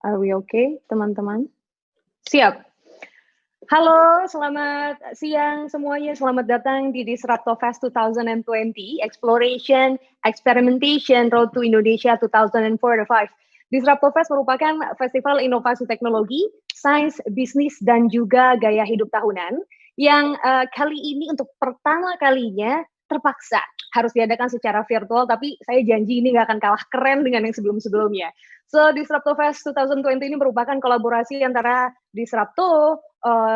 Are we okay, teman-teman? Siap. Halo, selamat siang semuanya. Selamat datang di Disruptofest 2020, Exploration, Experimentation, Road to Indonesia 2045. Disruptofest merupakan festival inovasi teknologi, sains, bisnis, dan juga gaya hidup tahunan yang kali ini untuk pertama kalinya terpaksa harus diadakan secara virtual, tapi saya janji ini nggak akan kalah keren dengan yang sebelum-sebelumnya. So, Disruptofest 2020 ini merupakan kolaborasi antara Disrupto,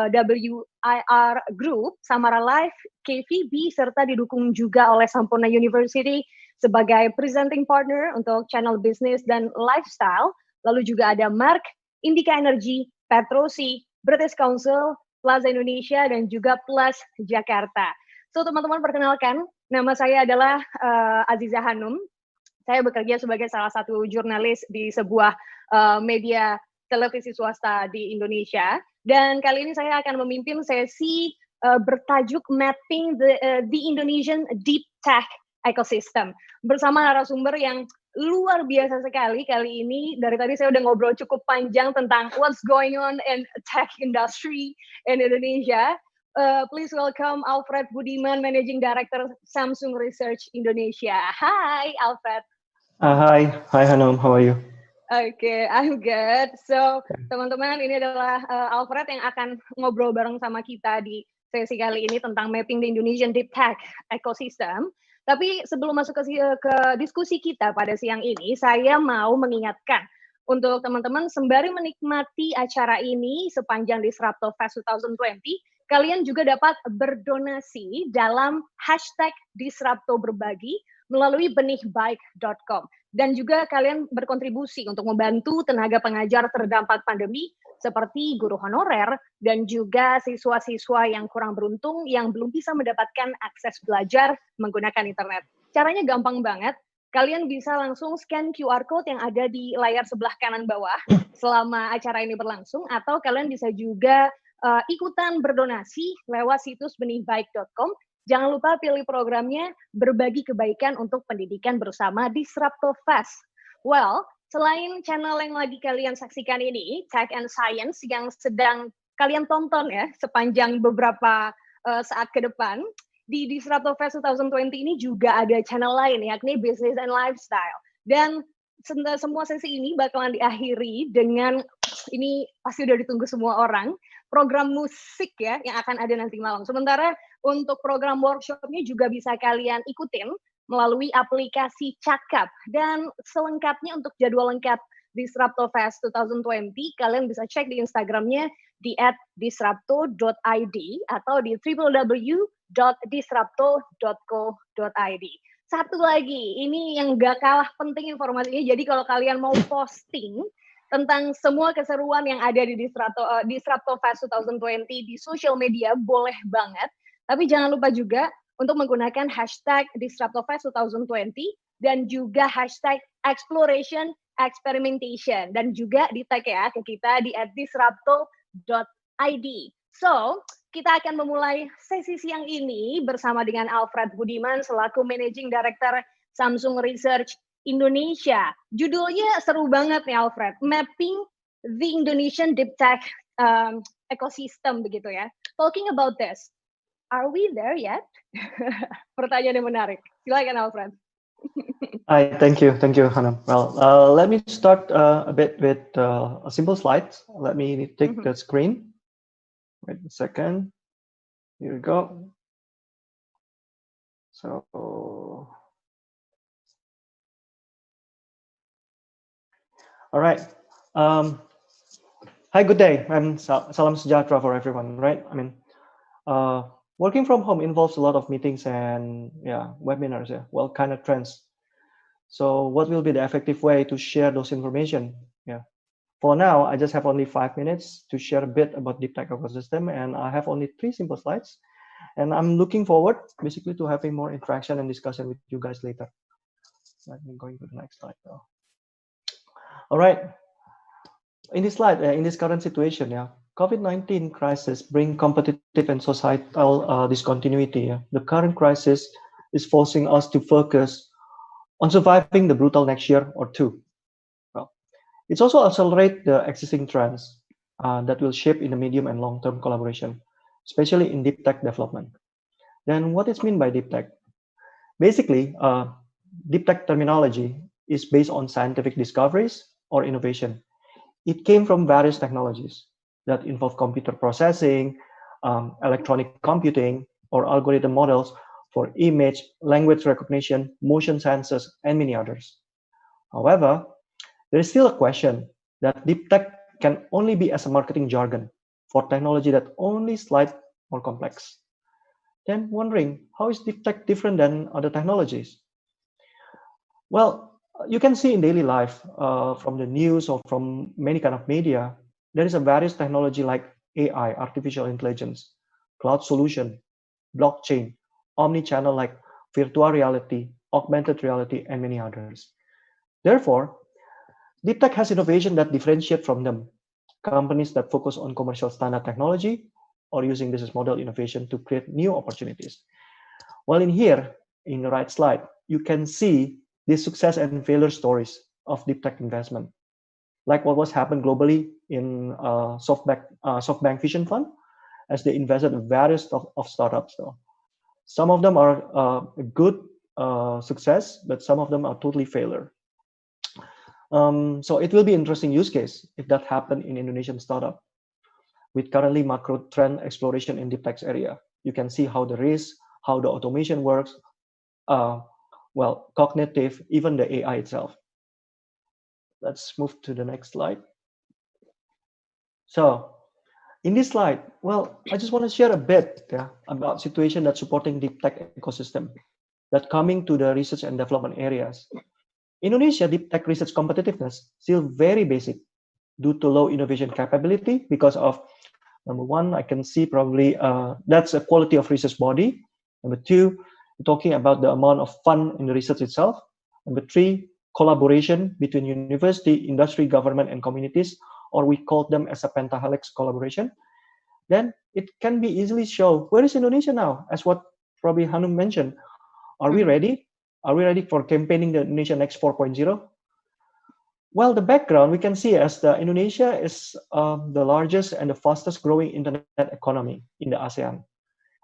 WIR Group, Samara Life, KVB, serta didukung juga oleh Sampurna University sebagai presenting partner untuk channel bisnis dan lifestyle. Lalu juga ada Mark, Indica Energy, Petrosi, British Council, Plaza Indonesia, dan juga Plus Jakarta. So, teman-teman, perkenalkan, nama saya adalah Aziza Hanum. Saya bekerja sebagai salah satu jurnalis di sebuah media televisi swasta di Indonesia. Dan kali ini saya akan memimpin sesi bertajuk Mapping the Indonesian Deep Tech Ecosystem. Bersama narasumber yang luar biasa sekali kali ini. Dari tadi saya udah ngobrol cukup panjang tentang what's going on in tech industry in Indonesia. Please welcome Alfred Budiman, Managing Director Samsung Research Indonesia. Hi, Alfred. Hi Hanum, how are you? Okay, I'm good. So, teman-teman, ini adalah Alfred yang akan ngobrol bareng sama kita di sesi kali ini tentang mapping the Indonesian Deep Tech Ecosystem. Tapi sebelum masuk ke diskusi kita pada siang ini, saya mau mengingatkan untuk teman-teman sembari menikmati acara ini sepanjang Disruptofest 2020, kalian juga dapat berdonasi dalam hashtag Disrupto Berbagi melalui benihbaik.com. Dan juga kalian berkontribusi untuk membantu tenaga pengajar terdampak pandemi seperti guru honorer dan juga siswa-siswa yang kurang beruntung yang belum bisa mendapatkan akses belajar menggunakan internet. Caranya gampang banget. Kalian bisa langsung scan QR code yang ada di layar sebelah kanan bawah selama acara ini berlangsung, atau kalian bisa juga ikutan berdonasi lewat situs benihbaik.com. Jangan lupa pilih programnya Berbagi Kebaikan untuk Pendidikan Bersama Disruptofest. Well, selain channel yang lagi kalian saksikan ini, Tech and Science, yang sedang kalian tonton ya sepanjang beberapa saat ke depan, di Disruptofest 2020 ini juga ada channel lain, yakni Business and Lifestyle. Dan semua sesi ini bakalan diakhiri dengan, ini pasti udah ditunggu semua orang, program musik ya yang akan ada nanti malam. Sementara untuk program workshopnya juga bisa kalian ikutin melalui aplikasi Cakap. Dan selengkapnya untuk jadwal lengkap Disruptofest 2020, kalian bisa cek di Instagramnya di @disrupto.id atau di www.disrupto.co.id. Satu lagi, ini yang gak kalah penting informasinya, jadi kalau kalian mau posting tentang semua keseruan yang ada di Disruptofest 2020 di social media, boleh banget. Tapi jangan lupa juga untuk menggunakan hashtag Disruptofest 2020 dan juga hashtag Exploration Experimentation. Dan juga di tag ya ke kita di @disrupto.id. So, kita akan memulai sesi siang ini bersama dengan Alfred Budiman selaku Managing Director Samsung Research Indonesia. Judulnya seru banget nih Alfred, Mapping the Indonesian Deep Tech Ecosystem begitu ya. Talking about this, are we there yet? Pertanyaan yang menarik. Silakan Alfred. Hi, thank you Hanum. Well, let me start a bit with a simple slide. Let me take the screen. Wait a second. Here we go. So, all right. Hi, good day. And salam sejahtera for everyone, right? I mean, working from home involves a lot of meetings and webinars, well, kind of trends. So what will be the effective way to share those information? For now, I just have only 5 minutes to share a bit about deep tech ecosystem, and I have only 3 simple slides. And I'm looking forward basically to having more interaction and discussion with you guys later. Let me go to the next slide now. All right. In this slide, in this current situation, COVID-19 crisis bring competitive and societal discontinuity. The current crisis is forcing us to focus on surviving the brutal next year or two. Well, It's also accelerate the existing trends that will shape in the medium and long-term collaboration, especially in deep tech development. Then what is meant by deep tech? Basically, deep tech terminology is based on scientific discoveries or innovation. It came from various technologies that involve computer processing, electronic computing, or algorithm models for image, language recognition, motion sensors, and many others. However, there is still a question that deep tech can only be as a marketing jargon for technology that only slightly more complex. Then wondering, how is deep tech different than other technologies? Well, you can see in daily life from the news or from many kind of media, there is a various technology like AI, artificial intelligence, cloud solution, blockchain, omni-channel like virtual reality, augmented reality, and many others. Therefore, deep tech has innovation that differentiate from them. Companies that focus on commercial standard technology or using business model innovation to create new opportunities. Well, in here, in the right slide, you can see the success and failure stories of deep tech investment, like what was happened globally in SoftBank Vision Fund, as they invested in various of startups. So some of them are a good success, but some of them are totally failure. So it will be interesting use case if that happened in Indonesian startup. With currently macro trend exploration in deep tech area, you can see how the risk, how the automation works, well, cognitive, even the AI itself. Let's move to the next slide. So in this slide, well, I just want to share a bit about situation that's supporting deep tech ecosystem that coming to the research and development areas. Indonesia deep tech research competitiveness still very basic due to low innovation capability because of number one, I can see probably that's a quality of research body. Number two, talking about the amount of fund in the research itself. Number three, collaboration between university, industry, government, and communities, or we call them as a pentahelix collaboration. Then it can be easily shown where is Indonesia now, as what probably Hanum mentioned. Are we ready? Are we ready for campaigning the Indonesia Next 4.0? Well, the background we can see as the Indonesia is the largest and the fastest growing internet economy in the ASEAN.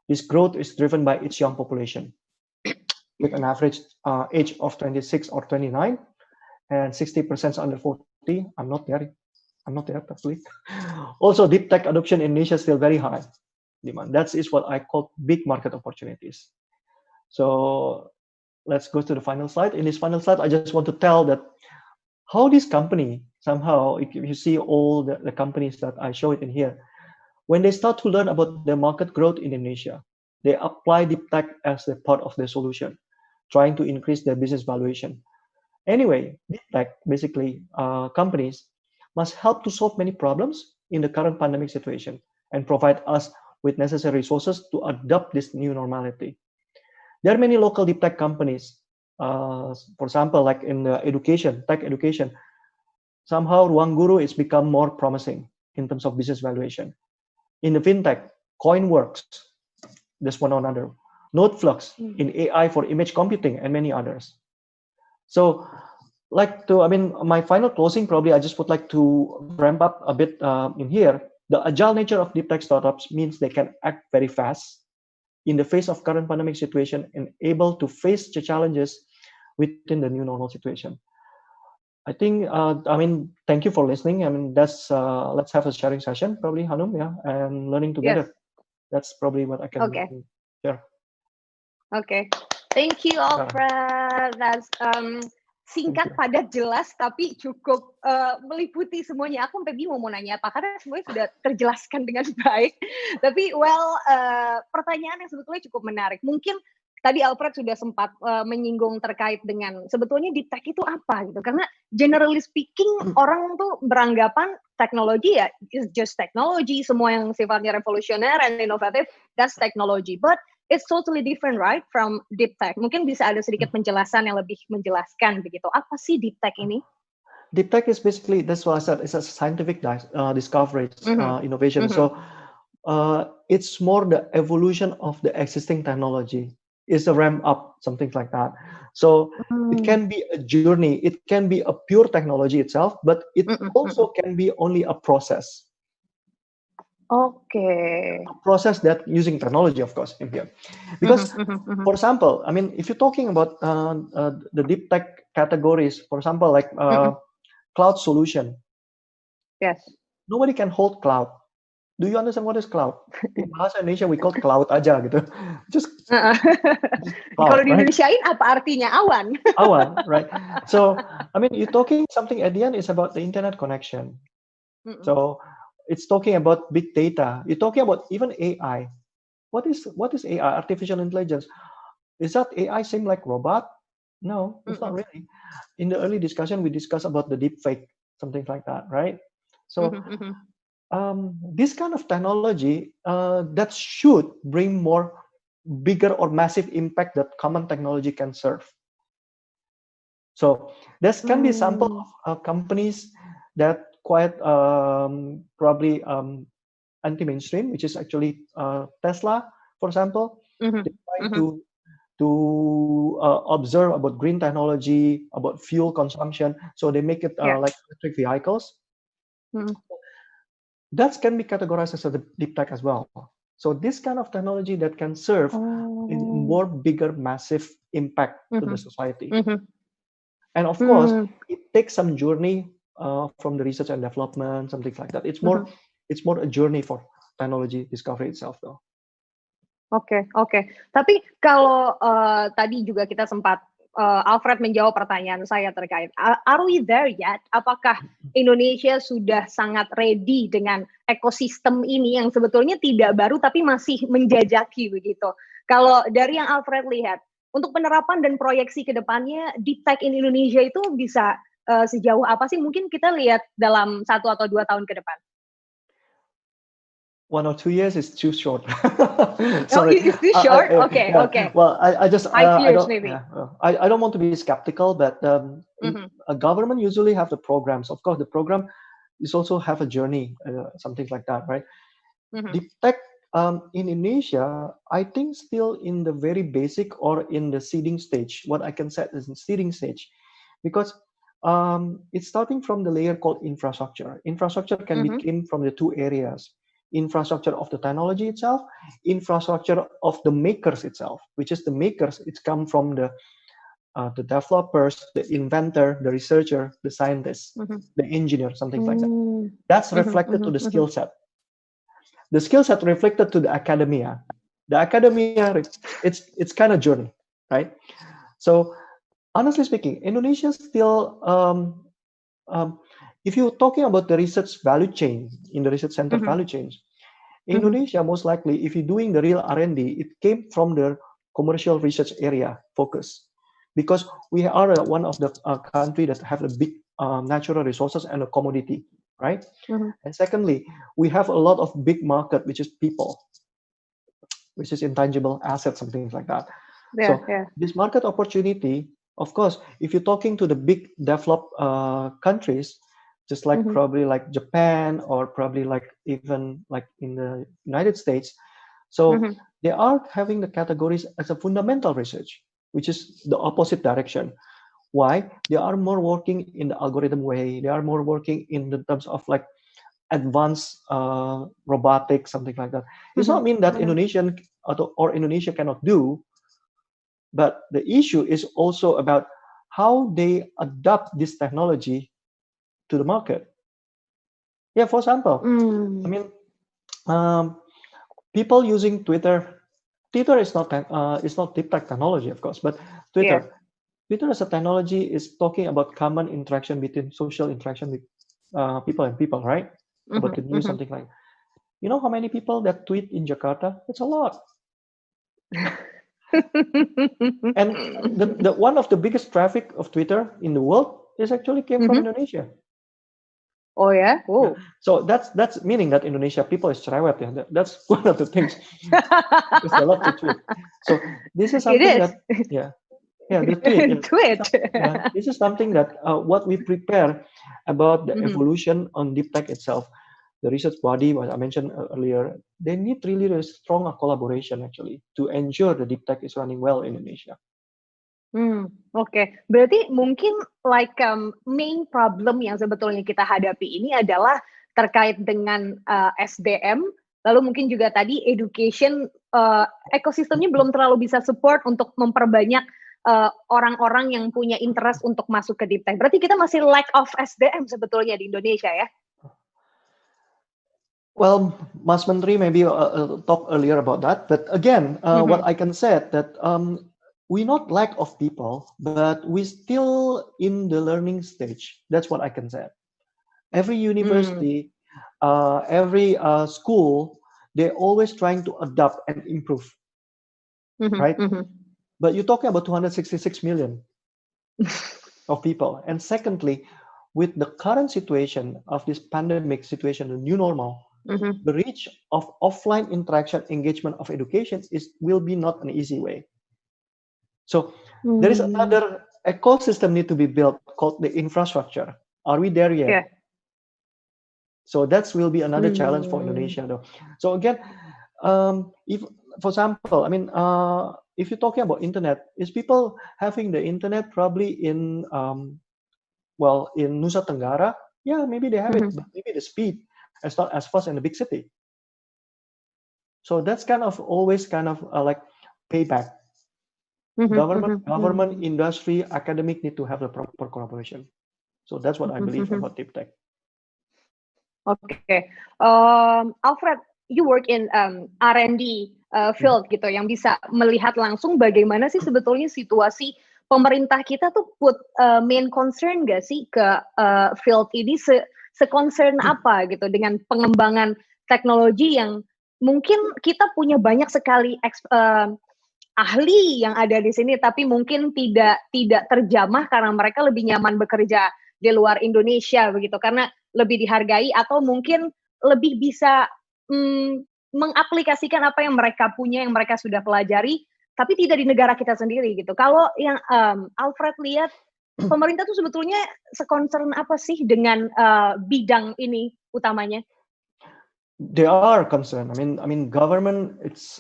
This growth is driven by its young population, with an average age of 26 or 29, and 60% under 40. I'm not there actually. Also, deep tech adoption in Indonesia is still very high demand. That is what I call big market opportunities. So let's go to the final slide. In this final slide, I just want to tell that how this company somehow, if you see all the companies that I show it in here, when they start to learn about the market growth in Indonesia, they apply deep tech as a part of their solution, trying to increase their business valuation. Anyway, deep tech, basically, companies must help to solve many problems in the current pandemic situation and provide us with necessary resources to adopt this new normality. There are many local deep tech companies, for example, like in the education, tech education, somehow Ruang Guru is become more promising in terms of business valuation. In the fintech, CoinWorks, this one or another, NodeFlux in AI for image computing, and many others. So, my final closing, probably I just would like to ramp up a bit in here. The agile nature of deep tech startups means they can act very fast in the face of current pandemic situation and able to face the challenges within the new normal situation. I think, thank you for listening. That's let's have a sharing session, probably, Hanum, and learning together. Yes. That's probably what I can share. Okay, thank you, Alfred. That's singkat, padat, jelas, tapi cukup meliputi semuanya. Aku sampai bingung mau nanya apa, karena semuanya sudah terjelaskan dengan baik. Tapi, pertanyaan yang sebetulnya cukup menarik. Mungkin tadi Alfred sudah sempat menyinggung terkait dengan sebetulnya deep tech itu apa gitu. Karena generally speaking, orang tuh beranggapan teknologi ya is just technology, semua yang sifatnya revolusioner and inovatif, that's technology. But it's totally different, right, from deep tech. Mungkin bisa ada sedikit penjelasan yang lebih menjelaskan begitu. Apa sih deep tech ini? Deep tech is basically, that's what I said, it's a scientific discovery, innovation. So it's more the evolution of the existing technology is a ramp up, something like that. So it can be a journey, it can be a pure technology itself, but it also can be only a process. Okay. A process that using technology, of course, in here. Because, for example, I mean, if you're talking about the deep tech categories, for example, like cloud solution. Yes. Nobody can hold cloud. Do you understand what is cloud? In bahasa Indonesia we call cloud aja gitu. Just cloud, Kalau di right? Indonesiain apa artinya awan? Awan, right? So I mean, you're talking something at the end is about the internet connection. So it's talking about big data. You're talking about even AI. What is AI? Artificial intelligence. Is that AI seem like robot? No, it's not really. In the early discussion, we discussed about the deep fake, something like that, right? So this kind of technology that should bring more bigger or massive impact that common technology can serve. So this can be sample of companies that quite probably anti-mainstream, which is actually Tesla, for example. They try to observe about green technology, about fuel consumption, so they make it like electric vehicles. That can be categorized as a deep tech as well. So this kind of technology that can serve in more bigger, massive impact to the society. And of course, it takes some journey from the research and development, something like that. It's more a journey for technology discovery itself, though. Oke. Tapi kalau tadi juga kita sempat Alfred menjawab pertanyaan saya terkait, are we there yet? Apakah Indonesia sudah sangat ready dengan ekosistem ini yang sebetulnya tidak baru tapi masih menjajaki begitu? Kalau dari yang Alfred lihat, untuk penerapan dan proyeksi ke depannya, deep tech in Indonesia itu bisa sejauh apa sih? Mungkin kita lihat dalam 1 atau 2 tahun ke depan. 1 or 2 years is too short. Sorry. It's too short? Okay. Well, I just 5 years maybe. I don't want to be skeptical, but a government usually have the programs. Of course, the program is also have a journey, something like that, right? Deep tech in Indonesia, I think still in the very basic or in the seeding stage. What I can say is in seeding stage, because it's starting from the layer called infrastructure. Infrastructure can be came from the 2 areas. Infrastructure of the technology itself, infrastructure of the makers itself, which is the makers. It's come from the developers, the inventor, the researcher, the scientist, the engineer, something like that. That's reflected to the skill set. The skill set reflected to the academia. The academia, it's kind of journey, right? So honestly speaking, Indonesia still, if you're talking about the research value chain, in the research center value chains, Indonesia, most likely, if you're doing the real R&D, it came from the commercial research area focus. Because we are one of the country that have a big natural resources and a commodity, right? And secondly, we have a lot of big market, which is people, which is intangible assets, something like that. This market opportunity, of course, if you're talking to the big developed countries, just like probably like Japan or probably like even like in the United States. So they are having the categories as a fundamental research, which is the opposite direction. Why? They are more working in the algorithm way. They are more working in the terms of like advanced robotics, something like that. It's not mean that Indonesian or Indonesia cannot do, but the issue is also about how they adapt this technology to the market. Yeah, for example, I mean, people using Twitter. Twitter is not deep tech technology, of course, but Twitter as a technology is talking about common interaction between social interaction with people and people, right? About the news, something like. You know how many people that tweet in Jakarta? It's a lot. And the one of the biggest traffic of Twitter in the world is actually came from Indonesia. Oh yeah. Oh. So that's meaning that Indonesia people is cerewet. Yeah. That's one of the things. There's a lot to tweet. So this is something that the tweet. Tweet. This is something that what we prepare about the evolution on deep tech itself. the research body, what I mentioned earlier, they need really a strong collaboration actually to ensure the deep tech is running well in Indonesia. Oke. Berarti mungkin like main problem yang sebetulnya kita hadapi ini adalah terkait dengan SDM, lalu mungkin juga tadi education, ekosistemnya belum terlalu bisa support untuk memperbanyak orang-orang yang punya interest untuk masuk ke deep tech. Berarti kita masih lack of SDM sebetulnya di Indonesia ya? Well, Mas Menteri maybe talk earlier about that, but again, what I can say that we not lack of people, but we still in the learning stage. That's what I can say. Every university, every school, they're always trying to adapt and improve, right? But you're talking about 266 million of people. And secondly, with the current situation of this pandemic situation, the new normal, the reach of offline interaction engagement of education will be not an easy way. So there is another ecosystem need to be built called the infrastructure. Are we there yet? Yeah. So that will be another challenge for Indonesia though. So again, if for example, I mean, if you're talking about internet, is people having the internet probably in in Nusa Tenggara? Yeah, maybe they have it, but maybe the speed is not as fast in the big city. So that's kind of always kind of like payback. Government, industry, academic need to have a proper collaboration. So that's what I believe about deep tech. Okay. Alfred, you work in R&D field gitu, yang bisa melihat langsung bagaimana sih sebetulnya situasi pemerintah kita tuh put main concern nggak sih ke field ini, se-concern apa gitu dengan pengembangan teknologi yang mungkin kita punya banyak sekali ahli yang ada di sini, tapi mungkin tidak terjamah karena mereka lebih nyaman bekerja di luar Indonesia begitu, karena lebih dihargai atau mungkin lebih bisa mengaplikasikan apa yang mereka punya, yang mereka sudah pelajari, tapi tidak di negara kita sendiri gitu. Kalau yang Alfred lihat, pemerintah tuh sebetulnya se-concern apa sih dengan bidang ini utamanya? They are concerned. I mean, government it's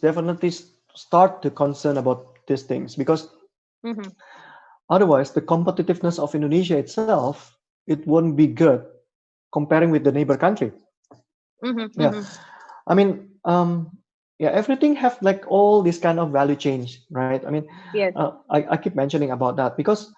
definitely start to concern about these things because otherwise the competitiveness of Indonesia itself, it won't be good comparing with the neighbor country. I mean, everything have like all this kind of value change, right? I mean, yes. I keep mentioning about that because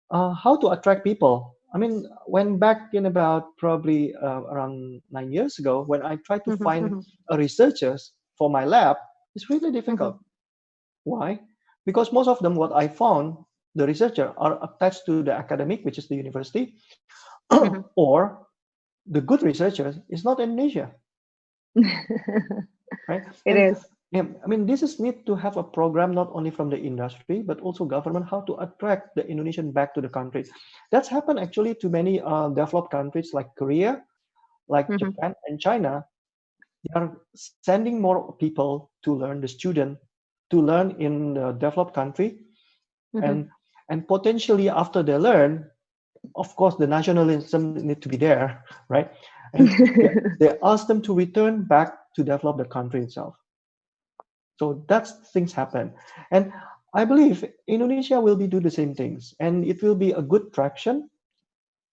how to attract people. I mean, when back in about probably around 9 years ago, when I tried to find researchers for my lab, it's really difficult. Why? Because most of them, what I found, the researcher are attached to the academic, which is the university, or the good researchers is not Indonesia. Right? It is. Yeah, I mean, this is need to have a program not only from the industry but also government how to attract the Indonesian back to the country. That's happened actually to many developed countries like Korea, like Japan and China. They are sending more people to learn, the student to learn in the developed country, and potentially after they learn, of course, the nationalism need to be there, right? And they ask them to return back to develop the country itself. So that's things happen, and I believe Indonesia will do the same things, and it will be a good traction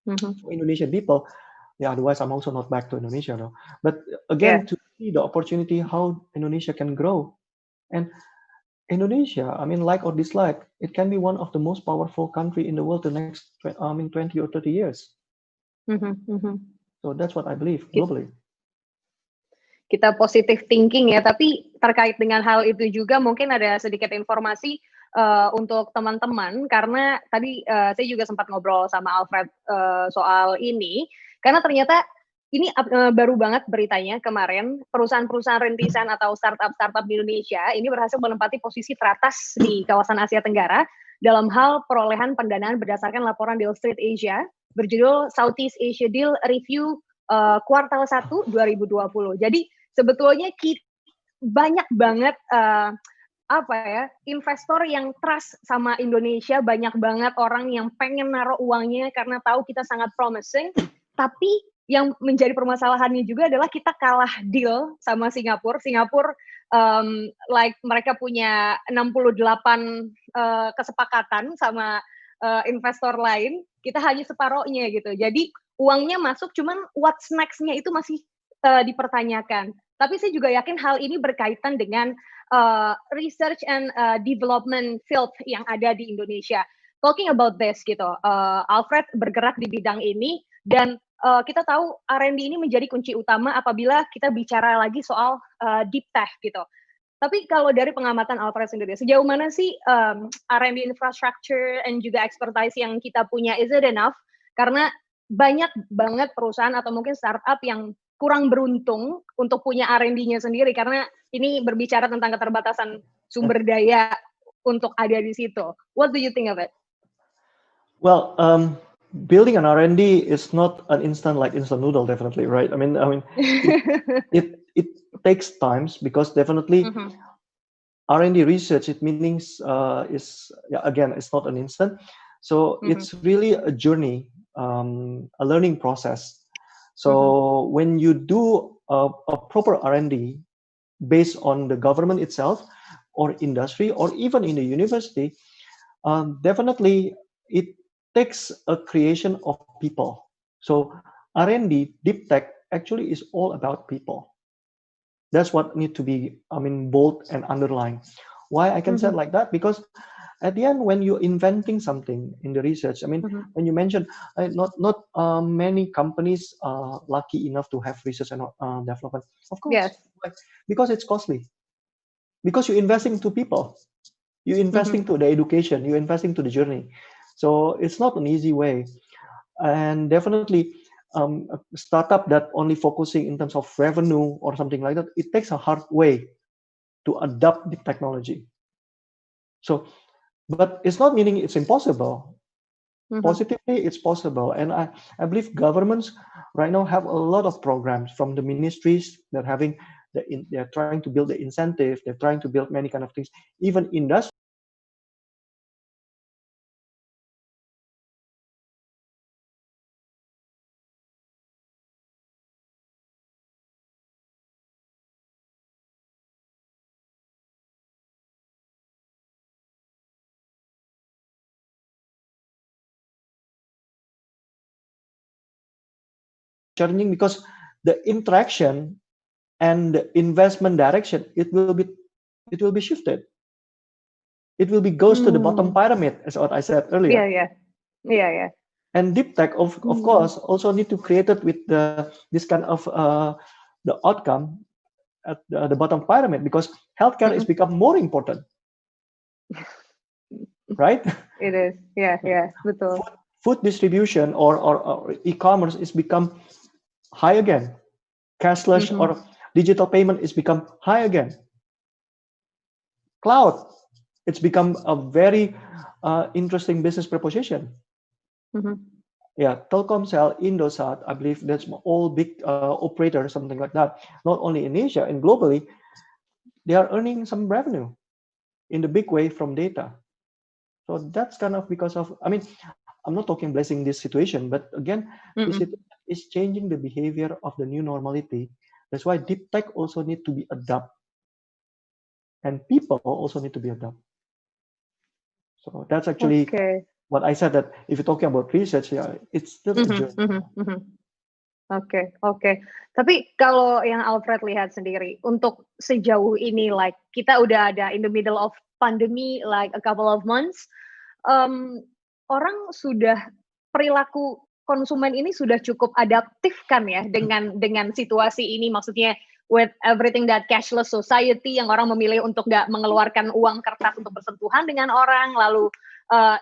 for Indonesian people. Yeah, otherwise I'm also not back to Indonesia now. But again, to see the opportunity how Indonesia can grow, and Indonesia, I mean, like or dislike, it can be one of the most powerful country in the world the next 20 or 30 years. So that's what I believe globally. Kita positive thinking ya, tapi terkait dengan hal itu juga mungkin ada sedikit informasi untuk teman-teman, karena tadi saya juga sempat ngobrol sama Alfred soal ini, karena ternyata ini baru banget beritanya kemarin, perusahaan-perusahaan rintisan atau startup di Indonesia ini berhasil menempati posisi teratas di kawasan Asia Tenggara dalam hal perolehan pendanaan berdasarkan laporan Deal Street Asia berjudul Southeast Asia Deal Review kuartal 1 2020. Jadi sebetulnya banyak banget investor yang trust sama Indonesia, banyak banget orang yang pengen naruh uangnya karena tahu kita sangat promising, tapi yang menjadi permasalahannya juga adalah kita kalah deal sama Singapura. Singapura like mereka punya 68 kesepakatan sama investor lain, kita hanya separohnya gitu. Jadi uangnya masuk, cuman what's next-nya itu masih dipertanyakan. Tapi saya juga yakin hal ini berkaitan dengan research and development field yang ada di Indonesia. Talking about this gitu, Alfred bergerak di bidang ini dan kita tahu R&D ini menjadi kunci utama apabila kita bicara lagi soal deep tech gitu. Tapi kalau dari pengamatan Alfred sendiri, sejauh mana sih R&D infrastructure and juga expertise yang kita punya, is it enough? Karena banyak banget perusahaan atau mungkin startup yang kurang beruntung untuk punya R&D-nya sendiri, karena ini berbicara tentang keterbatasan sumber daya untuk ada di situ. What do you think of it? Well, building an R&D is not an instant noodle, definitely, right? I mean, it takes times because definitely R&D research, it means again, it's not an instant. So it's really a journey, a learning process. So when you do a proper R&D based on the government itself or industry or even in the university, definitely it takes a creation of people. So R&D, deep tech actually is all about people. That's what need to be, bold and underlined. Why I can say it like that? Because at the end, when you're inventing something in the research, when you mentioned not many companies are lucky enough to have research and development. Of course, yes. Because it's costly. Because you're investing to people, you're investing to the education, you're investing to the journey. So it's not an easy way, and definitely a startup that only focusing in terms of revenue or something like that, it takes a hard way to adopt the technology. So, but it's not meaning it's impossible. Positively, it's possible, and I believe governments right now have a lot of programs from the ministries that having they're trying to build the incentive, they're trying to build many kind of things, even industry. Challenging because the interaction and the investment direction it will be shifted. It will be goes to the bottom pyramid, as what I said earlier. Yeah. And deep tech, of course, also need to create it with this kind of the outcome at the bottom pyramid, because healthcare is become more important, right? It is, yeah, betul. Food distribution or e-commerce is become high again. Cashless or digital payment is become high again. Cloud, it's become a very interesting business proposition. Yeah, Telkomsel, Indosat, I believe that's all big operators, something like that. Not only in Asia and globally, they are earning some revenue in the big way from data. So that's kind of because of, I'm not talking blessing this situation, but again, it's changing the behavior of the new normality. That's why deep tech also need to be adapted, and people also need to be adapted. So that's actually what I said, that if you're talking about research, yeah, it's still a journey. Oke. Tapi kalau yang Alfred lihat sendiri, untuk sejauh ini, like kita udah ada in the middle of pandemi, like a couple of months, orang sudah, perilaku konsumen ini sudah cukup adaptif kan ya dengan situasi ini, maksudnya with everything that cashless society yang orang memilih untuk nggak mengeluarkan uang kertas untuk bersentuhan dengan orang, lalu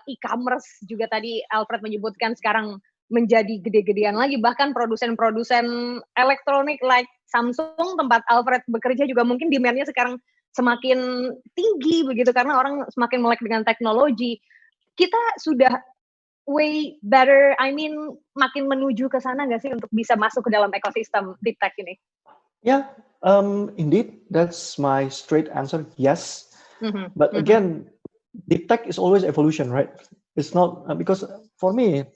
e-commerce juga tadi Alfred menyebutkan sekarang menjadi gede-gedean lagi, bahkan produsen-produsen elektronik like Samsung tempat Alfred bekerja juga mungkin demand-nya sekarang semakin tinggi begitu karena orang semakin melek dengan teknologi. Kita sudah way better, makin menuju ke sana nggak sih untuk bisa masuk ke dalam ekosistem deep tech ini? Yeah, indeed, that's my straight answer, yes. But again, deep tech is always evolution, right? It's not, because for me,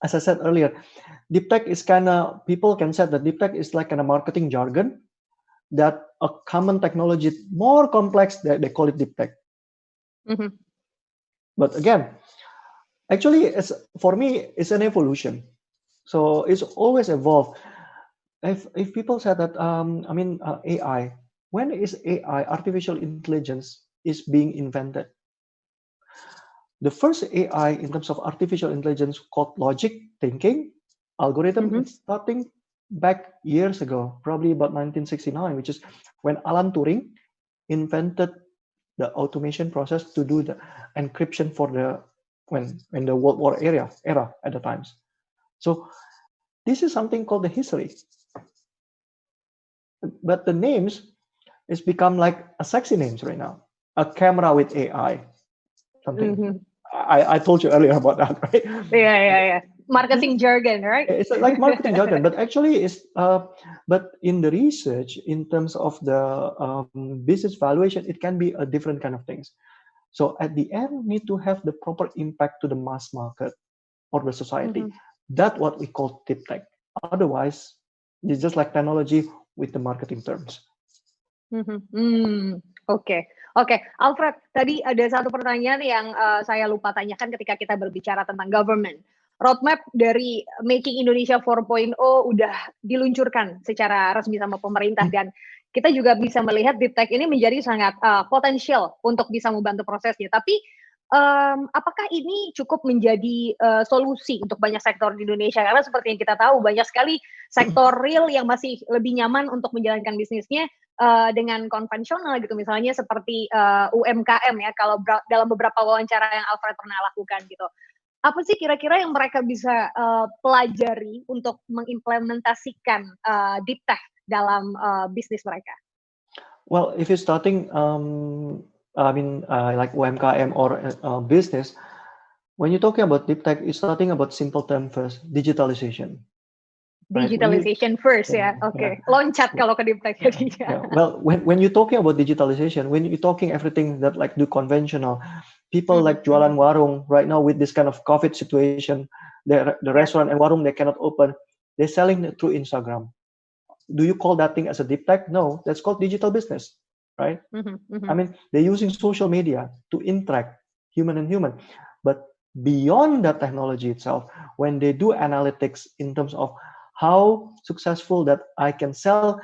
as I said earlier, deep tech is kind of, people can say that deep tech is like kind of marketing jargon, that a common technology more complex, that they call it deep tech. Mhm. But again, actually, it's, for me, it's an evolution. So it's always evolved. If people say that, AI, when is AI, artificial intelligence, is being invented? The first AI in terms of artificial intelligence called logic thinking algorithm, Mhm. it's starting back years ago, probably about 1969, which is when Alan Turing invented the automation process to do the encryption for the, when the World War era at the times. So this is something called the history. But the names is become like a sexy names right now. A camera with AI, something. Mhm. I told you earlier about that, right? Yeah. Marketing jargon, right? It's like marketing jargon, but actually is but in the research, in terms of the business valuation, it can be a different kind of things. So at the end, need to have the proper impact to the mass market or the society. Mhm. That's what we call deep tech. Otherwise, it's just like technology with the marketing terms. Oke. Alfred, tadi ada satu pertanyaan yang saya lupa tanyakan ketika kita berbicara tentang government. Roadmap dari Making Indonesia 4.0 udah diluncurkan secara resmi sama pemerintah, dan kita juga bisa melihat deep tech ini menjadi sangat potensial untuk bisa membantu prosesnya. Tapi apakah ini cukup menjadi solusi untuk banyak sektor di Indonesia? Karena seperti yang kita tahu, banyak sekali sektor real yang masih lebih nyaman untuk menjalankan bisnisnya dengan konvensional gitu, misalnya seperti UMKM ya, kalau dalam beberapa wawancara yang Alfred pernah lakukan gitu. Apa sih kira-kira yang mereka bisa pelajari untuk mengimplementasikan deep tech dalam bisnis mereka? Well, if you're starting, like UMKM or business, when you're talking about deep tech, you're starting about simple term first, digitalization. Right? Digitalization first ya, oke. Loncat kalau ke deep tech jadinya. Well, when you're talking about digitalization, when you're talking everything that like do conventional, people like jualan warung right now with this kind of COVID situation, the restaurant and warung, they cannot open. They're selling it through Instagram. Do you call that thing as a deep tech? No, that's called digital business, right? I mean, they're using social media to interact human and human. But beyond that technology itself, when they do analytics in terms of how successful that I can sell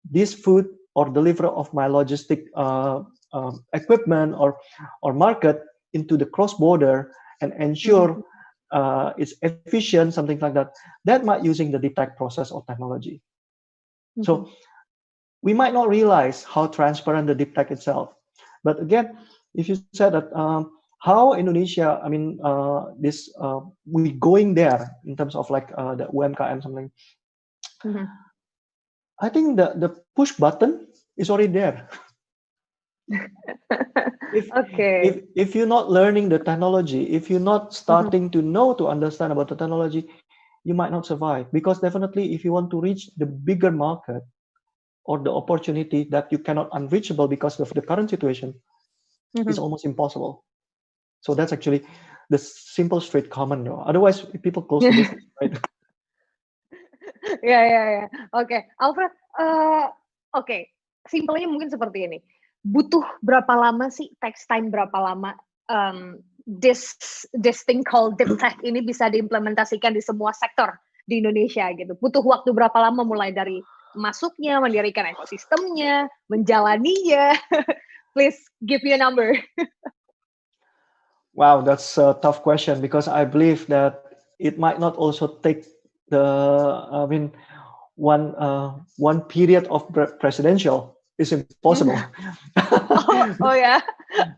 this food or deliver of my logistic equipment or market into the cross border and ensure it's efficient, something like that, that might using the deep tech process or technology. So we might not realize how transparent the deep tech itself. But again, if you said that how Indonesia, we going there in terms of like the UMKM something, I think the push button is already there. If you're not learning the technology, if you're not starting to understand about the technology, you might not survive. Because definitely, if you want to reach the bigger market or the opportunity that you cannot unreachable because of the current situation, it's almost impossible. So that's actually the simple, straight, common. No? Otherwise, people close the business, right? Ya. Oke, Alfred. Simpelnya mungkin seperti ini. Butuh berapa lama sih? Takes time berapa lama? This thing called deep tech ini bisa diimplementasikan di semua sektor di Indonesia gitu. Butuh waktu berapa lama mulai dari masuknya, mendirikan ekosistemnya, menjalaninya? Please give me a number. Wow, that's a tough question because I believe that it might not also take one period of presidential is impossible. Oh yeah.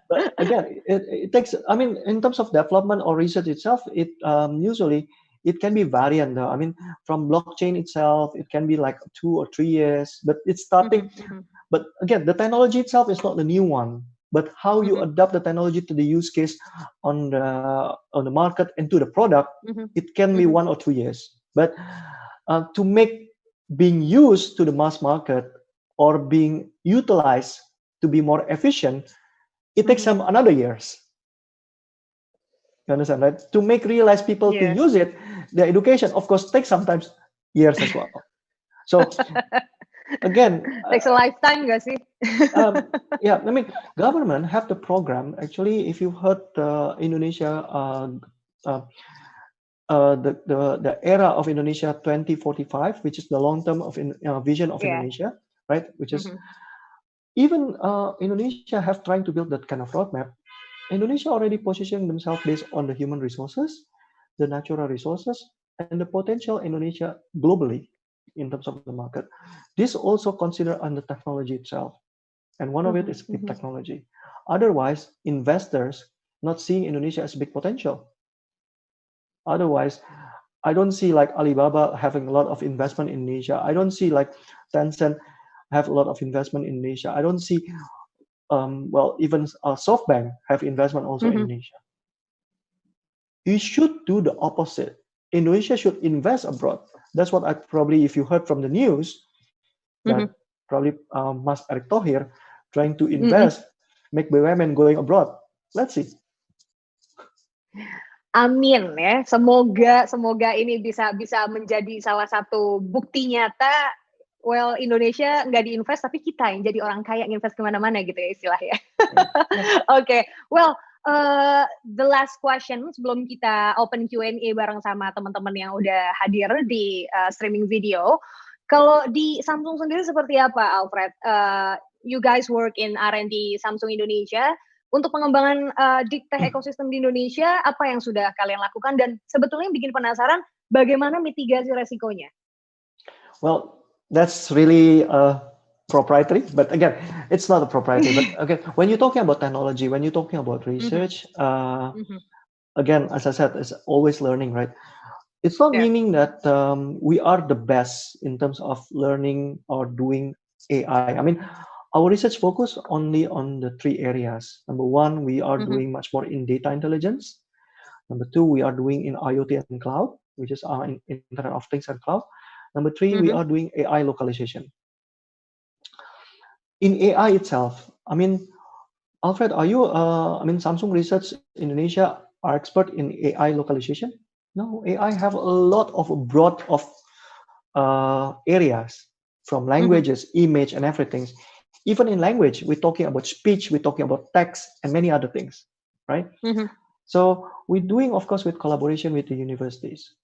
But again, it takes. I mean, in terms of development or research itself, it usually it can be variant though. I mean, from blockchain itself, it can be like 2 or 3 years, but it's starting. But again, the technology itself is not the new one. But how you adapt the technology to the use case on the market and to the product, it can be 1 or 2 years. But to make being used to the mass market or being utilized to be more efficient, it takes some another years. You understand, right? To make realize people to use it, their education, of course, takes sometimes years as well. So again, takes a lifetime, nggak sih? yeah, I mean, government have the program. Actually, if you heard Indonesia, the era of Indonesia 2045, which is the long term of vision of Yeah. Indonesia, right? Which is even Indonesia have trying to build that kind of roadmap. Indonesia already positioning themselves based on the human resources, the natural resources, and the potential Indonesia globally in terms of the market. This also consider on the technology itself. And one of it is big technology. Otherwise, investors not seeing Indonesia as big potential. Otherwise, I don't see like Alibaba having a lot of investment in Indonesia. I don't see like Tencent have a lot of investment in Indonesia. I don't see, well, even SoftBank have investment also in Indonesia. You should do the opposite. Indonesia should invest abroad. That's what I probably, if you heard from the news, that probably Mas Erick Thohir trying to invest, make BUMN going abroad. Let's see. Amin ya, semoga ini bisa menjadi salah satu bukti nyata. Well, Indonesia nggak diinvest, tapi kita yang jadi orang kaya nginvest kemana-mana gitu ya istilahnya. Oke, well, the last question sebelum kita open Q&A bareng sama teman-teman yang udah hadir di streaming video. Kalau di Samsung sendiri seperti apa, Alfred? You guys work in R&D Samsung Indonesia. Untuk pengembangan deep tech ekosistem di Indonesia, apa yang sudah kalian lakukan? Dan sebetulnya yang bikin penasaran, bagaimana mitigasi resikonya? Well, that's really proprietary, but again, it's not a proprietary. But again, when you're talking about technology, when you're talking about research, again, as I said, it's always learning, right? It's not meaning that we are the best in terms of learning or doing AI. I mean, our research focus only on the 3 areas. Number 1, we are doing much more in data intelligence. Number 2, we are doing in IoT and cloud, which is in Internet of Things and cloud. Number 3, we are doing AI localization. In AI itself, I mean, Alfred, are you, Samsung Research Indonesia are expert in AI localization? No, AI have a lot of broad of areas, from languages, image, and everything. Even in language, we're talking about speech, we're talking about text, and many other things, right? So we're doing, of course, with collaboration with the universities.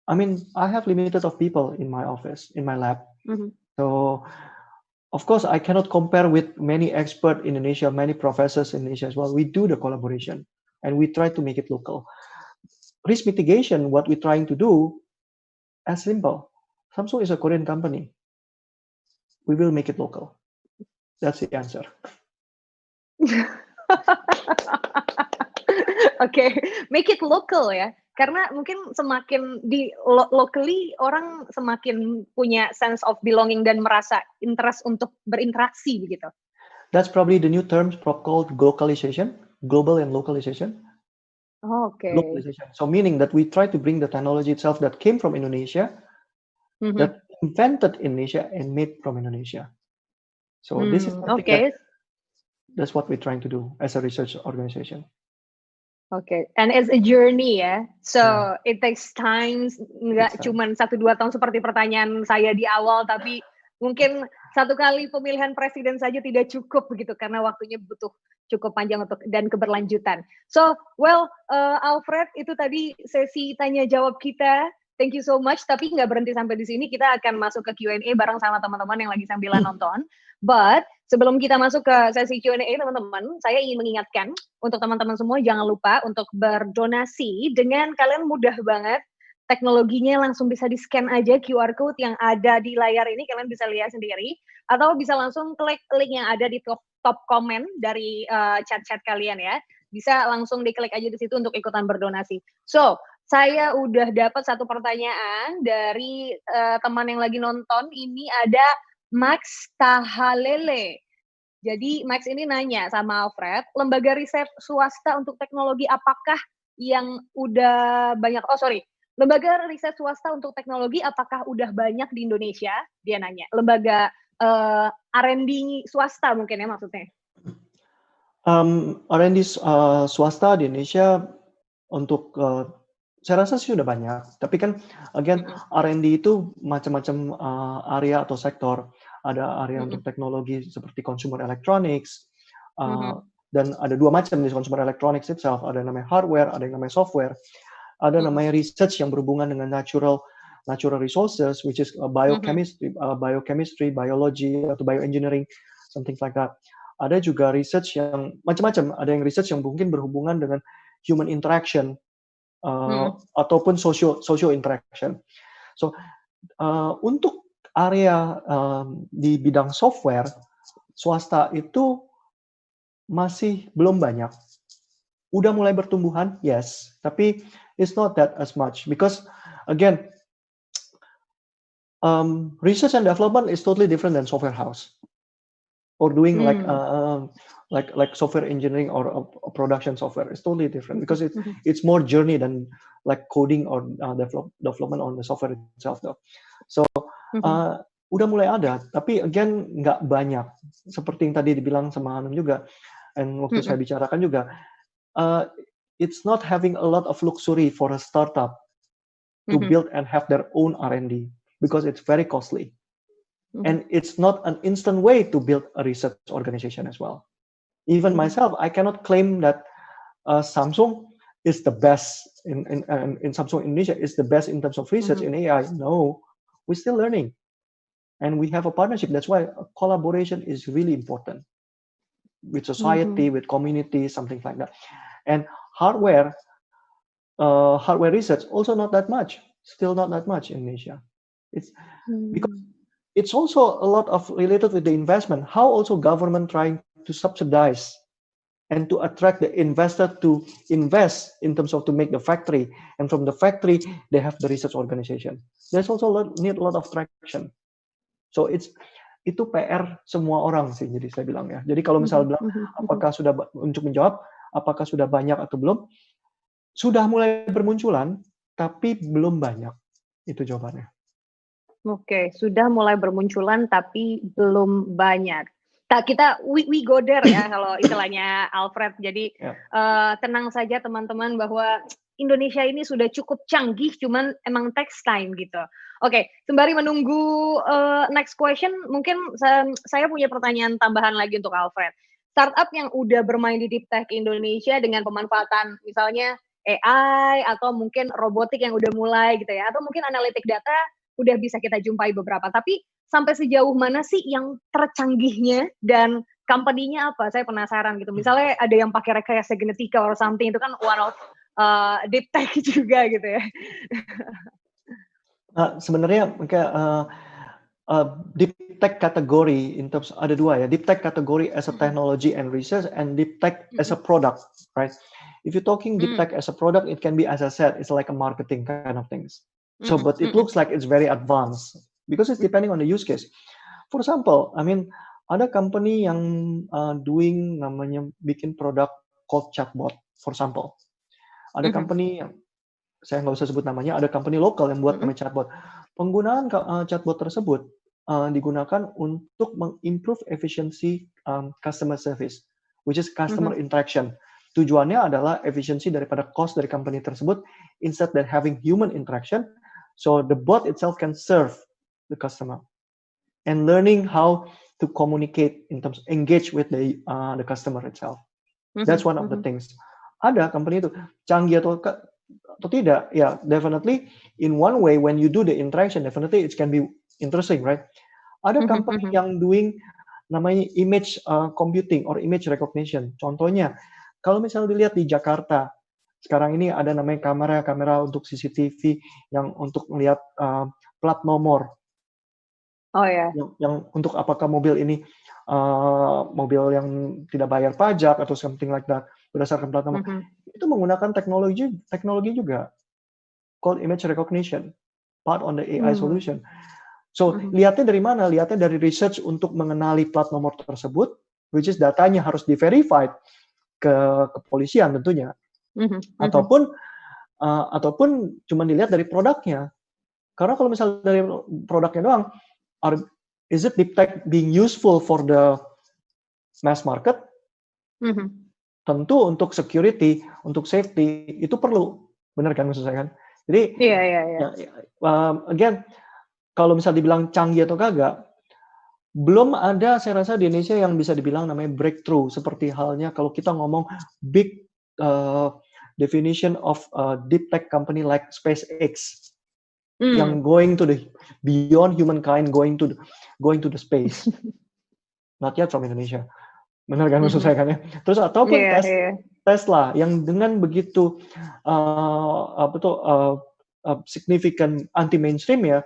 I mean, I have limited of people in my office, in my lab. So, of course, I cannot compare with many experts in Indonesia, many professors in Indonesia as well. We do the collaboration, and we try to make it local. Risk mitigation, what we're trying to do, as simple. Samsung is a Korean company. We will make it local. That's the answer. Oke, make it local ya. Karena mungkin semakin di locally orang semakin punya sense of belonging dan merasa interest untuk berinteraksi begitu. That's probably the new term called globalization, global and localization. Okay. Globalization. So meaning that we try to bring the technology itself that came from Indonesia, that invented Indonesia and made from Indonesia. So this is something that's what we're trying to do as a research organization. Okay, and it's a journey ya. So it takes time, nggak cuma 1-2 tahun seperti pertanyaan saya di awal, tapi mungkin 1 kali pemilihan presiden saja tidak cukup begitu karena waktunya butuh cukup panjang untuk dan keberlanjutan. So, well, Alfred, itu tadi sesi tanya jawab kita. Thank you so much. Tapi nggak berhenti sampai di sini. Kita akan masuk ke Q&A bareng sama teman-teman yang lagi sambilan nonton. But sebelum kita masuk ke sesi Q&A, teman-teman, saya ingin mengingatkan untuk teman-teman semua jangan lupa untuk berdonasi dengan kalian mudah banget. Teknologinya langsung bisa di-scan aja QR code yang ada di layar ini, kalian bisa lihat sendiri. Atau bisa langsung klik link yang ada di top komen dari chat-chat kalian ya. Bisa langsung diklik aja di situ untuk ikutan berdonasi. So, saya udah dapat 1 pertanyaan dari teman yang lagi nonton. Ini ada Max Tahalele. Jadi Max ini nanya sama Alfred, lembaga riset swasta untuk teknologi apakah yang udah banyak, lembaga riset swasta untuk teknologi apakah udah banyak di Indonesia? Dia nanya. Lembaga R&D swasta mungkin ya maksudnya. R&D swasta di Indonesia untuk Saya rasa sih sudah banyak, tapi kan again Mhm, R&D itu macam-macam area atau sektor. Ada area mhm, untuk teknologi seperti consumer electronics, mhm, uh, dan ada dua macam di consumer electronics itself. Ada yang namanya hardware, ada yang namanya software. Ada mhm, namanya research yang berhubungan dengan natural resources, which is mhm, biochemistry, biology atau bioengineering, something like that. Ada juga research yang macam-macam. Ada yang research yang mungkin berhubungan dengan human interaction, mhm, ataupun social interaction. So untuk area di bidang software, swasta itu masih belum banyak. Udah mulai bertumbuhan, yes, tapi it's not that as much because again, research and development is totally different than software house or doing mmm, like software engineering or a production software. It's totally different mhm, because mhm, it's more journey than like coding or development on the software itself though. So mhm, uh, udah mulai ada, tapi again nggak banyak. Seperti yang tadi dibilang sama Hanum juga, dan waktu saya mhm, bicarakan juga, uh, it's not having a lot of luxury for a startup to mhm, build and have their own R&D because it's very costly. mhm, And it's not an instant way to build a research organization as well. Even mhm, myself, I cannot claim that Samsung is the best in Samsung Indonesia is the best in terms of research mhm, in AI. No, we're still learning, and we have a partnership. That's why collaboration is really important with mhm, society, with community, something like that. And hardware, hardware research also not that much. Still not that much in Indonesia. It's because mmm, it's also a lot of related with the investment. How also government trying to subsidize and to attract the investor to invest in terms of to make the factory, and from the factory they have the research organization. There's also need a lot of traction. So itu PR semua orang sih, jadi saya bilang ya. Jadi kalau mhm, misalnya bilang mhm, mhm. apakah sudah untuk menjawab apakah sudah banyak atau belum, sudah mulai bermunculan tapi belum banyak. Itu jawabannya. Oke, sudah mulai bermunculan tapi belum banyak. Kita we go there ya kalau istilahnya Alfred. Jadi, Ya. tenang saja teman-teman bahwa Indonesia ini sudah cukup canggih, cuman emang takes time gitu. Oke, sembari menunggu, next question, mungkin saya punya pertanyaan tambahan lagi untuk Alfred. Startup yang udah bermain di deep tech Indonesia dengan pemanfaatan misalnya AI atau mungkin robotik yang udah mulai gitu ya, atau mungkin analitik data udah bisa kita jumpai beberapa. Tapi sampai sejauh mana sih yang tercanggihnya dan company-nya apa? Saya penasaran gitu. Misalnya ada yang pakai rekayasa genetika or something itu kan one of deep tech juga gitu ya. Sebenarnya kayak deep tech category in terms ada dua ya. Deep tech category as a Mhm, technology and research, and deep tech as mhm, a product, right? If you're talking deep mmm, tech as a product, it can be, as I said, it's like a marketing kind of things. So, mhm, but it mhm, looks like it's very advanced because it's mhm, depending on the use case. For example, I mean, ada company yang doing namanya bikin produk called chatbot. For example, ada mhm, company yang saya nggak usah sebut namanya, ada company lokal yang buat mhm, namanya chatbot. Penggunaan chatbot tersebut digunakan untuk mengimprove efisiensi customer service, which is customer mhm, interaction. Tujuannya adalah efisiensi daripada cost dari company tersebut, instead than having human interaction, so the bot itself can serve the customer and learning how to communicate in terms engage with the customer itself. That's mhm, one of the mhm, things. Ada company itu canggih atau tidak, ya definitely in one way when you do the interaction, definitely it can be interesting, right? Ada mhm, company mhm, yang doing namanya image computing or image recognition. Contohnya, kalau misalnya dilihat di Jakarta, sekarang ini ada namanya kamera untuk CCTV yang untuk melihat plat nomor, oh ya, yang untuk apakah mobil ini mobil yang tidak bayar pajak atau something like that berdasarkan plat nomor. mhm, Itu menggunakan teknologi juga called image recognition, part on the AI mmm, solution. So, mhm, lihatnya dari mana? Lihatnya dari research untuk mengenali plat nomor tersebut, which is datanya harus di-verified ke kepolisian tentunya, mhm, mhm, ataupun ataupun cuma dilihat dari produknya. Karena kalau misalnya dari produknya doang, are is it deep tech being useful for the mass market? mhm, Tentu untuk security, untuk safety itu perlu. Benar kan maksud saya kan? Jadi Iya, iya, iya. again, kalau misal dibilang canggih atau kagak, belum ada saya rasa di Indonesia yang bisa dibilang namanya breakthrough seperti halnya kalau kita ngomong big definition of deep tech company like SpaceX yang going to the beyond humankind, going to the space. Not yet from Indonesia. Benar kan maksud saya kan ya? Terus ataupun Iya, iya. Tesla yang dengan begitu significant anti mainstream ya,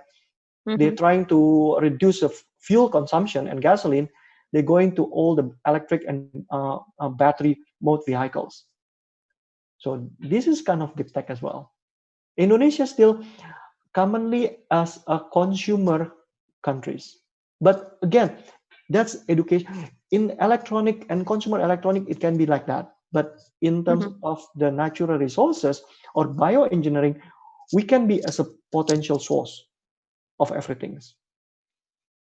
they're trying to reduce the fuel consumption and gasoline. They're going to all the electric and battery mode vehicles. So this is kind of deep tech as well. Indonesia still commonly as a consumer countries, but again, that's education. In electronic and consumer electronic, it can be like that. But in terms of the natural resources or bioengineering, we can be as a potential source of everything.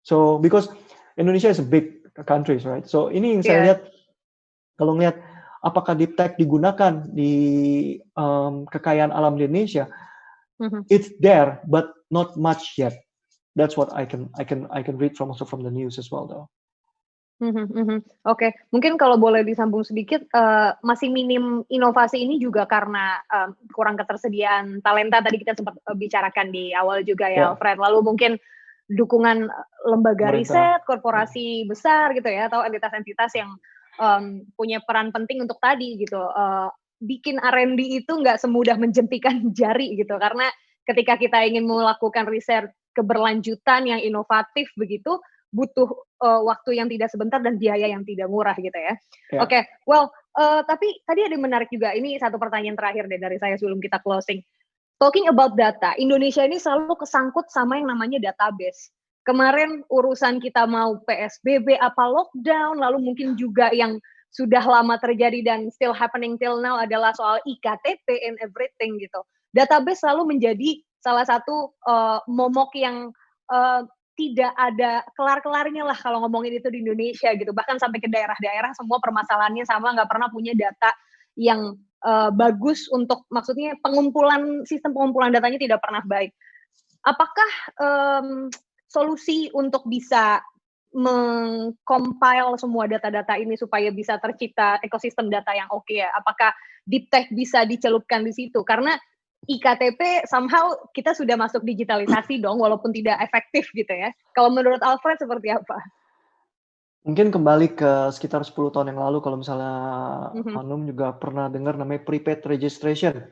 So because Indonesia is a big country, right? So ini yang saya lihat, kalau ngelihat apakah deep tech digunakan di kekayaan alam di Indonesia, it's there, but not much yet. That's what I can read from the news as well, though. Oke, mungkin kalau boleh disambung sedikit, masih minim inovasi ini juga karena kurang ketersediaan talenta tadi kita sempat bicarakan di awal juga ya, Alfred. Lalu mungkin dukungan lembaga riset, korporasi besar gitu ya, atau entitas-entitas yang punya peran penting untuk tadi gitu. Bikin R&D itu nggak semudah menjentikan jari gitu, karena ketika kita ingin melakukan riset keberlanjutan yang inovatif begitu, butuh waktu yang tidak sebentar dan biaya yang tidak murah gitu ya. Oke, well, tapi tadi ada yang menarik juga. Ini satu pertanyaan terakhir deh dari saya sebelum kita closing. Talking about data, Indonesia ini selalu kesangkut sama yang namanya database. Kemarin urusan kita mau PSBB apa lockdown, lalu mungkin juga yang sudah lama terjadi dan still happening till now adalah soal IKTP and everything gitu. Database selalu menjadi salah satu momok yang tidak ada kelar-kelarnya lah kalau ngomongin itu di Indonesia gitu. Bahkan sampai ke daerah-daerah semua permasalahannya sama, nggak pernah punya data yang bagus untuk, maksudnya sistem pengumpulan datanya tidak pernah baik. Apakah solusi untuk bisa meng-compile semua data-data ini supaya bisa tercipta ekosistem data yang oke ya? Apakah deep tech bisa dicelupkan di situ? Karena IKTP somehow kita sudah masuk digitalisasi dong, walaupun tidak efektif gitu ya. Kalau menurut Alfred seperti apa? Mungkin kembali ke sekitar 10 tahun yang lalu, kalau misalnya Hanum juga pernah dengar namanya prepaid registration.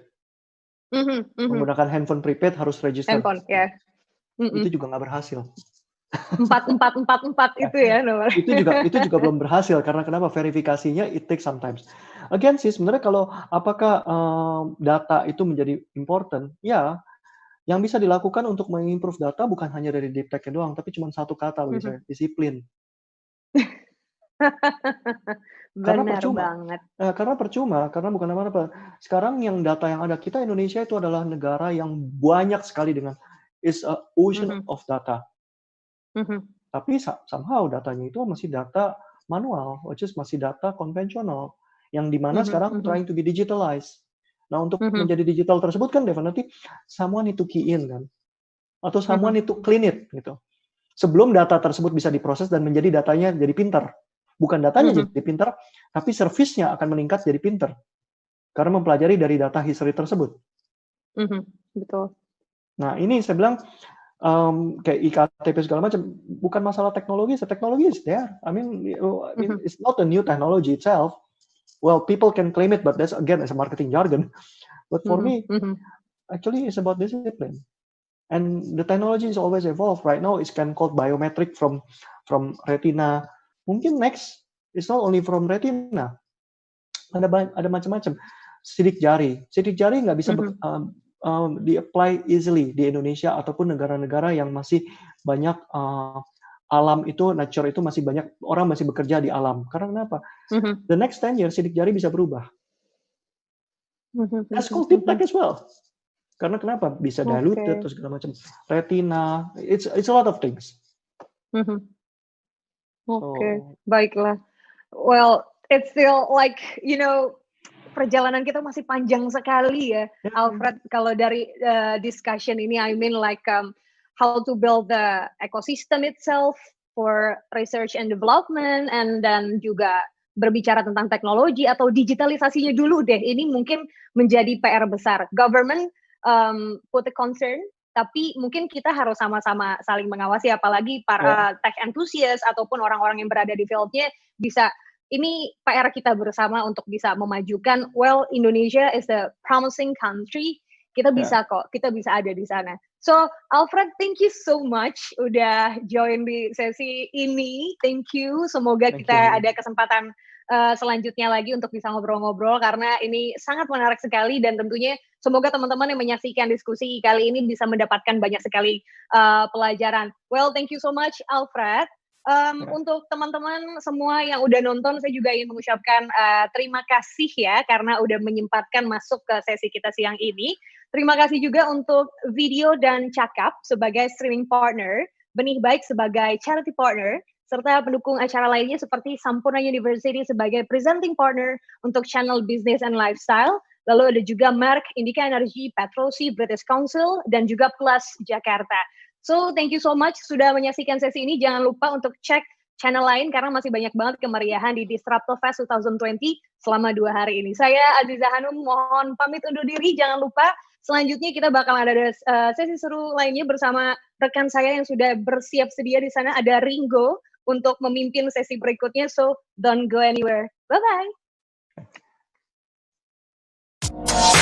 Menggunakan handphone prepaid harus register. Handphone, ya. Itu juga nggak berhasil. 4444 itu ya nomor. Itu juga belum berhasil karena kenapa? Verifikasinya it takes sometimes. Again sih sebenarnya kalau apakah data itu menjadi important? Ya, yang bisa dilakukan untuk mengimprove data bukan hanya dari deep tech doang, tapi cuma satu kata bagi saya, disiplin. Karena percuma, karena bukan apa-apa. Sekarang yang data yang ada, kita Indonesia itu adalah negara yang banyak sekali dengan is a ocean of data. Tapi somehow datanya itu masih data manual, which is masih data konvensional, yang dimana sekarang trying to be digitalized. Nah, untuk menjadi digital tersebut kan definitely someone need to key in kan, atau someone need to clean it gitu. Sebelum data tersebut bisa diproses dan menjadi datanya jadi pintar. Bukan datanya jadi pintar, tapi service-nya akan meningkat jadi pintar. Karena mempelajari dari data history tersebut. Betul. Nah, ini saya bilang kayak IKTP segala macam, bukan masalah teknologi, teknologi is there. I mean, it's not a new technology itself. Well, people can claim it, but that's again as a marketing jargon. But for me, actually, it's about discipline. And the technology is always evolve. Right now, it's can called biometric from retina. Mungkin next, it's not only from retina. Ada macam-macam. Sidik jari nggak bisa di-apply easily di Indonesia ataupun negara-negara yang masih banyak alam itu, nature itu masih banyak, orang masih bekerja di alam. Karena kenapa? The next 10 years, sidik jari bisa berubah. That's called deep tech as well. Karena kenapa? Bisa diluted, terus segala macam. Retina, it's a lot of things. Baiklah. Well, it's still like, perjalanan kita masih panjang sekali ya, Alfred. Kalau dari discussion ini, I mean like how to build the ecosystem itself for research and development, and dan juga berbicara tentang teknologi atau digitalisasinya dulu deh. Ini mungkin menjadi PR besar. Government put a concern, tapi mungkin kita harus sama-sama saling mengawasi, apalagi para tech enthusiast ataupun orang-orang yang berada di fieldnya bisa. Ini PR kita bersama untuk bisa memajukan. Well, Indonesia is a promising country. Kita bisa kok, kita bisa ada di sana. So, Alfred, thank you so much udah join di sesi ini. Thank you. Semoga kita ada kesempatan selanjutnya lagi untuk bisa ngobrol-ngobrol, karena ini sangat menarik sekali, dan tentunya semoga teman-teman yang menyaksikan diskusi kali ini bisa mendapatkan banyak sekali pelajaran. Well, thank you so much, Alfred. Untuk teman-teman semua yang udah nonton, saya juga ingin mengucapkan terima kasih ya, karena udah menyempatkan masuk ke sesi kita siang ini. Terima kasih juga untuk Video dan Cakap sebagai streaming partner, Benih Baik sebagai charity partner, serta pendukung acara lainnya seperti Sampurna University sebagai presenting partner untuk channel Business and Lifestyle. Lalu ada juga Merck, Indica Energy, Petrosi, British Council, dan juga Plus Jakarta. So, thank you so much sudah menyaksikan sesi ini. Jangan lupa untuk cek channel lain, karena masih banyak banget kemeriahan di Disruptor Fest 2020 selama 2 hari ini. Saya Aziza Hanum, mohon pamit undur diri. Jangan lupa, selanjutnya kita bakal ada sesi seru lainnya bersama rekan saya yang sudah bersiap sedia di sana. Ada Ringo untuk memimpin sesi berikutnya. So, don't go anywhere. Bye-bye.